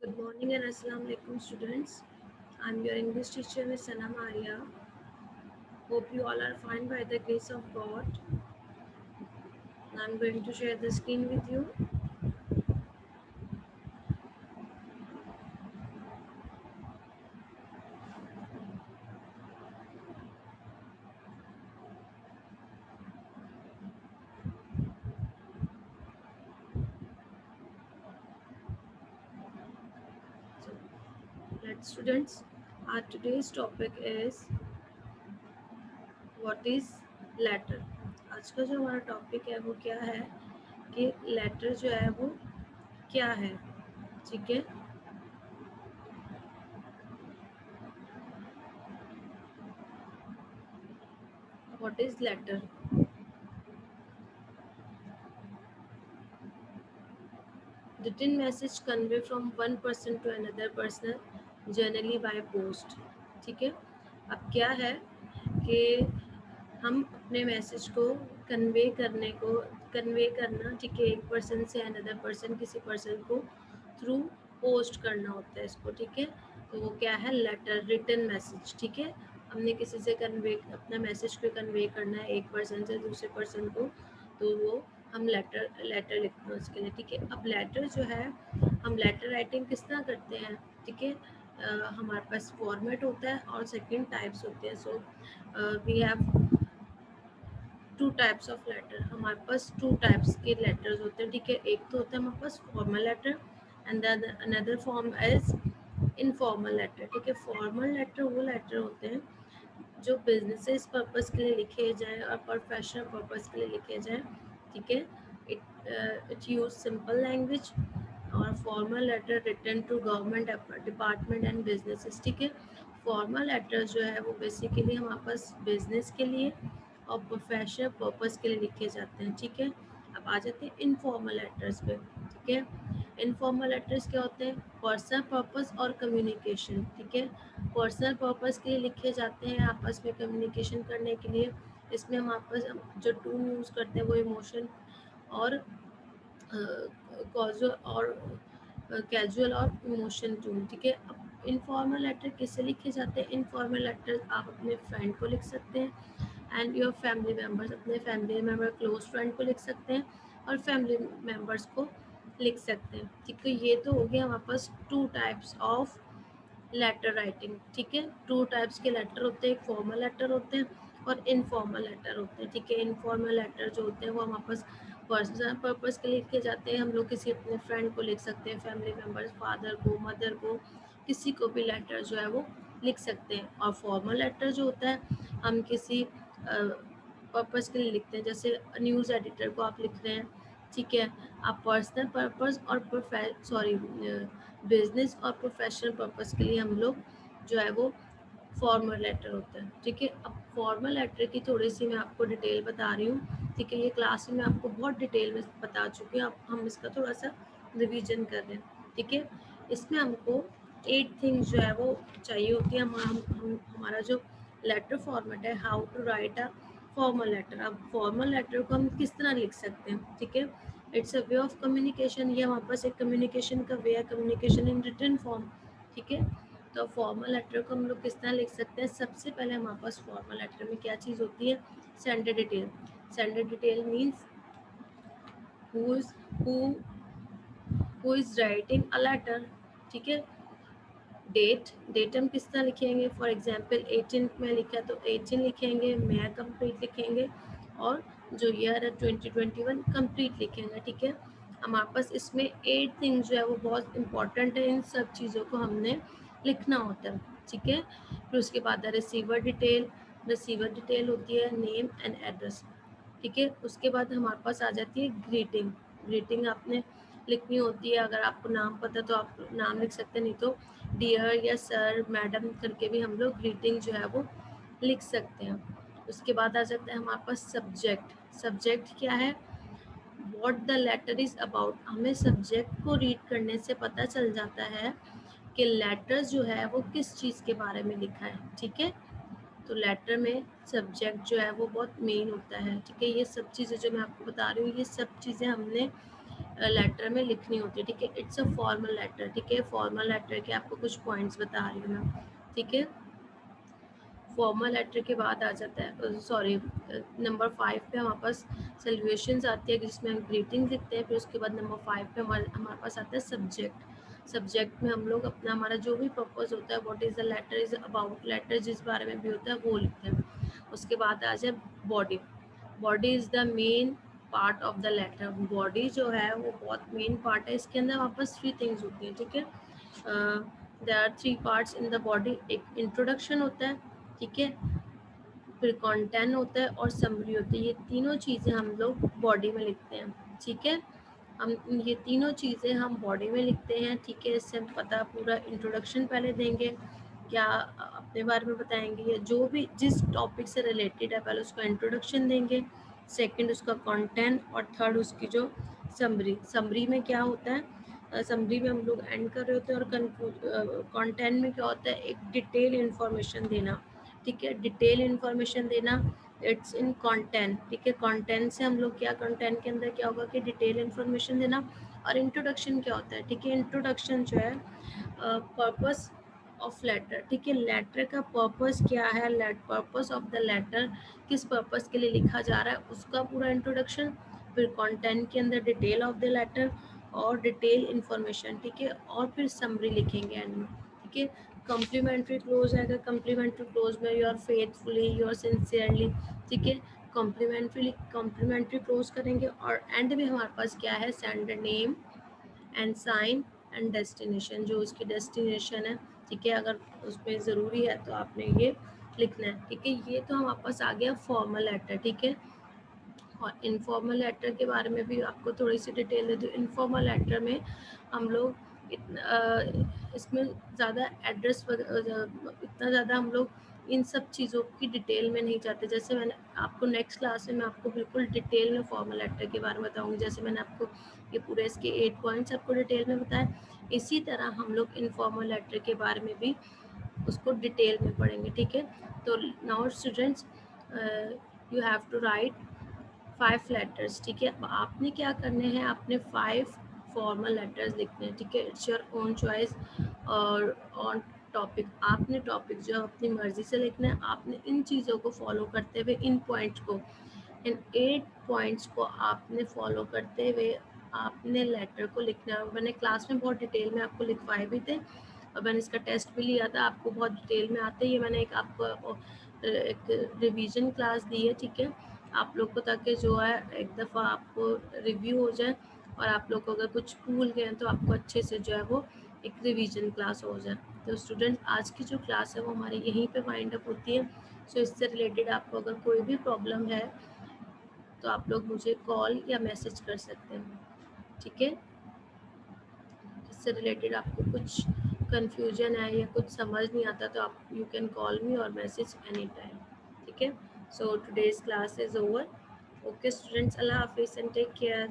Good morning and Assalamu alaikum students. I'm your English teacher Miss Sanam Arya. Hope you all are fine by the grace of God. I'm going to share the screen with you. So, let's students. Our today's topic is what is letter. आज का जो हमारा topic है वो क्या है कि letter जो है वो क्या है, ठीक है। What is letter? Written message convey from one person to another person generally by post, ठीक है। अब क्या है कि हम अपने मैसेज को कन्वे करना, ठीक है, एक पर्सन से अनदर पर्सन, किसी पर्सन को थ्रू पोस्ट करना होता है इसको, ठीक है। तो वो क्या है, लेटर, रिटन मैसेज, ठीक है। हमने किसी से कन्वे अपना मैसेज को कन्वे करना है एक पर्सन से दूसरे पर्सन को, तो वो हम लेटर लिखते हैं उसके लिए, ठीक है। अब लेटर जो है, हम लेटर राइटिंग किस तरह करते हैं, ठीक है। हमारे पास फॉर्मेट होता है और सेकंड टाइप्स होते हैं। So we have two types of letter. हमारे पास टू टाइप्स के लेटर्स होते हैं, ठीक है। एक तो होता है हमारे पास formal letter and another form is informal letter, ठीक है। फॉर्मल लेटर वो लेटर होते हैं जो बिजनेसेस पर्पस के लिए लिखे जाएं और प्रोफेशनल पर्पस के लिए लिखे जाएं, ठीक है। It use simple language. और formal letter written to government department and businesses, ठीक है। फॉर्मल लेटर जो है वो बेसिकली हमारे पास बिजनेस के लिए और प्रोफेशनल पर्पस के लिए लिखे जाते हैं, ठीक है। अब आ जाते हैं इनफॉर्मल लेटर्स पे, ठीक है। इनफॉर्मल लेटर्स क्या होते हैं, पर्सनल पर्पस और कम्युनिकेशन, ठीक है। पर्सनल पर्पस के लिए लिखे जाते हैं आपस में कम्युनिकेशन करने के लिए। इसमें हम आपस जो टूल यूज़ करते हैं वो इमोशन और कॉजुअल और कैजुअल और इमोशन टूल, ठीक है। अब इनफॉर्मल लेटर किससे लिखे जाते हैं, इनफॉर्मल लेटर आप अपने फ्रेंड को लिख सकते हैं एंड योर फैमिली मेम्बर्स, अपने फैमिली मेम्बर क्लोज फ्रेंड को लिख सकते हैं और फैमिली मेम्बर्स को लिख सकते हैं, ठीक है। ये तो हो गया हमारे पास two types of letter writing, ठीक है। टू टाइप्स के लेटर होते हैं, एक फॉर्मल लेटर होते हैं और इनफॉर्मल लेटर होते हैं, ठीक है। इनफॉर्मल लेटर जो होते हैं वो हमारे पास पर्सनल पर्पस के लिए लिखे जाते हैं। हम लोग किसी अपने फ्रेंड को लिख सकते हैं, फैमिली मेम्बर्स, फादर को, मदर को, किसी को भी लेटर जो है वो लिख सकते हैं। और फॉर्मल लेटर जो होता है हम किसी पर्पस के लिए लिखते हैं, जैसे न्यूज़ एडिटर को आप लिख रहे हैं, ठीक है। आप पर्सनल पर्पस और बिजनेस और प्रोफेशनल पर्पस के लिए हम लोग जो है वो फॉर्मल लेटर होता है, ठीक है। अब फॉर्मल लेटर की थोड़ी सी मैं आपको डिटेल बता रही हूँ, ठीक है। ये क्लास में मैं आपको बहुत डिटेल में बता चुकी हूँ, अब हम इसका थोड़ा सा रिवीजन कर रहे हैं, ठीक है। इसमें हमको 8 थिंग्स जो है वो चाहिए होती है। हमारा जो लेटर फॉर्मेट है, how to write a formal letter. अब फॉर्मल लेटर को हम किस तरह लिख सकते हैं, ठीक है। It's a way of communication, ये हमारे पास एक कम्युनिकेशन का वे है, कम्युनिकेशन इन रिटन फॉर्म, ठीक है। तो फॉर्मल लेटर को हम लोग किस तरह लिख सकते हैं, सबसे पहले हमारे पास फॉर्मल लेटर में क्या चीज़ होती है, sender detail. Sender detail means who is who is writing a letter, ठीक है। डेट हम किस तरह लिखेंगे, फॉर एग्जांपल 18 में लिखा तो 18 लिखेंगे, मैं कंप्लीट लिखेंगे और जो ईयर है 2021 कंप्लीट लिखेंगे, ठीक है। हमारे पास इसमें 8 थिंग्स जो है वो बहुत इंपॉर्टेंट है, इन सब चीज़ों को हमने लिखना होता है, ठीक है। फिर उसके बाद रिसीवर डिटेल होती है नेम एंड एड्रेस, ठीक है। उसके बाद हमारे पास आ जाती है ग्रीटिंग। ग्रीटिंग आपने लिखनी होती है, अगर आपको नाम पता तो आप नाम लिख सकते हैं, नहीं तो डियर या सर, मैडम करके भी हम लोग ग्रीटिंग जो है वो लिख सकते हैं। उसके बाद आ जाता है हमारे पास सब्जेक्ट। सब्जेक्ट क्या है, what the letter is about. हमें सब्जेक्ट को रीड करने से पता चल जाता है कि लेटर जो है वो किस चीज़ के बारे में लिखा है, ठीक है। तो लेटर में सब्जेक्ट जो है वो बहुत मेन होता है, ठीक है। ये सब चीज़ें जो मैं आपको बता रही हूँ, ये सब चीज़ें हमने लेटर में लिखनी होती है, ठीक है। इट्स अ फॉर्मल लेटर, ठीक है। फॉर्मल लेटर के आपको कुछ पॉइंट्स बता रही हूँ मैं, ठीक है। फॉर्मल लेटर के बाद आ जाता है, सॉरी, नंबर 5 पे हमारे पास सैल्यूएशंस आती है जिसमें हम ग्रीटिंग लिखते हैं। फिर उसके बाद नंबर 5 पे हमारे पास आता है सब्जेक्ट। सब्जेक्ट में हम लोग अपना हमारा जो भी पर्पस होता है, what is the letter is about, letter जिस बारे में भी होता है वो लिखते हैं। उसके बाद आ जाए body. Body is the main part of the letter. Body जो है वो बहुत मेन पार्ट है। इसके अंदर वापस 3 थिंग्स होती हैं, ठीक है। There are 3 parts in the body. एक इंट्रोडक्शन होता है, ठीक है, फिर कंटेंट होता है और समरी होती है। ये तीनों चीज़ें हम लोग बॉडी में लिखते हैं, ठीक है। हम ये तीनों चीज़ें हम बॉडी में लिखते हैं, ठीक है। इससे हम पता पूरा इंट्रोडक्शन पहले देंगे, क्या अपने बारे में बताएंगे या जो भी जिस टॉपिक से रिलेटेड है पहले उसका इंट्रोडक्शन देंगे, सेकंड उसका कंटेंट, और थर्ड उसकी जो समरी। समरी में क्या होता है, समरी में हम लोग एंड कर रहे होते हैं। और कंटेंट में क्या होता है, एक डिटेल इन्फॉर्मेशन देना, ठीक है। डिटेल इन्फॉर्मेशन देना, इट्स इन कंटेंट, ठीक है। कंटेंट से हम लोग क्या, कंटेंट के अंदर क्या होगा कि डिटेल इन्फॉर्मेशन देना। और इंट्रोडक्शन क्या होता है, ठीक है। इंट्रोडक्शन जो है पर्पस ऑफ लेटर, ठीक है। लेटर का पर्पस क्या है, पर्पस ऑफ द लेटर, किस पर्पस के लिए लिखा जा रहा है उसका पूरा इंट्रोडक्शन। फिर कंटेंट के अंदर डिटेल ऑफ द लेटर और डिटेल इन्फॉर्मेशन, ठीक है। और फिर समरी लिखेंगे एंड में, ठीक है। कम्प्लीमेंट्री क्लोज आएगा। कम्प्लीमेंट्री क्लोज में योर फेथफुली, योर सिंसियरली, ठीक है। कम्प्लीमेंट्री क्लोज करेंगे। और एंड में हमारे पास क्या है, send name and sign and destination, जो उसकी डेस्टिनेशन है, ठीक है। अगर उसमें ज़रूरी है तो आपने ये लिखना है, ठीक है। ये तो हमारे पास आ गया फॉर्मल लेटर, ठीक है। और इनफॉर्मल लेटर के बारे में भी आपको थोड़ी सी डिटेल दे दूँ। इनफॉर्मल लेटर में हम लोग इसमें ज़्यादा एड्रेस इतना ज़्यादा हम लोग इन सब चीज़ों की डिटेल में नहीं जाते। जैसे मैंने आपको नेक्स्ट क्लास में मैं आपको बिल्कुल डिटेल में फॉर्मल लेटर के बारे में बताऊँगी। जैसे मैंने आपको ये पूरे इसके 8 पॉइंट्स आपको डिटेल में बताए, इसी तरह हम लोग इनफॉर्मल लेटर के बारे में भी उसको डिटेल में पढ़ेंगे, ठीक है। तो now students, you have to write 5 letters, ठीक है। अब आपने क्या करने हैं, आपने 5 फॉर्मल लेटर्स लिखने हैं, ठीक है। It's your own choice. और ऑन टॉपिक, आपने टॉपिक जो अपनी मर्जी से लिखना है। आपने इन चीज़ों को फॉलो करते हुए, इन पॉइंट्स को, इन 8 पॉइंट्स को आपने फॉलो करते हुए आपने लेटर को लिखना है। मैंने क्लास में बहुत डिटेल में आपको लिखवाए भी थे और मैंने इसका टेस्ट भी लिया था, आपको बहुत डिटेल में आते हैं। ये मैंने एक आपको एक रिवीजन क्लास दी है, ठीक है, आप लोग को, ताकि जो है एक दफ़ा आपको रिव्यू हो जाए और आप लोग को अगर कुछ भूल गए तो आपको अच्छे से जो है वो एक रिवीजन क्लास हो जाए। तो स्टूडेंट, आज की जो क्लास है वो हमारी यहीं पे वाइंड अप होती है। सो इससे रिलेटेड आपको अगर कोई भी प्रॉब्लम है तो आप लोग मुझे कॉल या मैसेज कर सकते हैं, ठीक है। इससे रिलेटेड आपको कुछ कन्फ्यूजन है या कुछ समझ नहीं आता तो आप यू कैन कॉल मी और मैसेज एनी टाइम, ठीक है। So today's class is over. Okay students, Allah हाफिज़ एंड टेक केयर।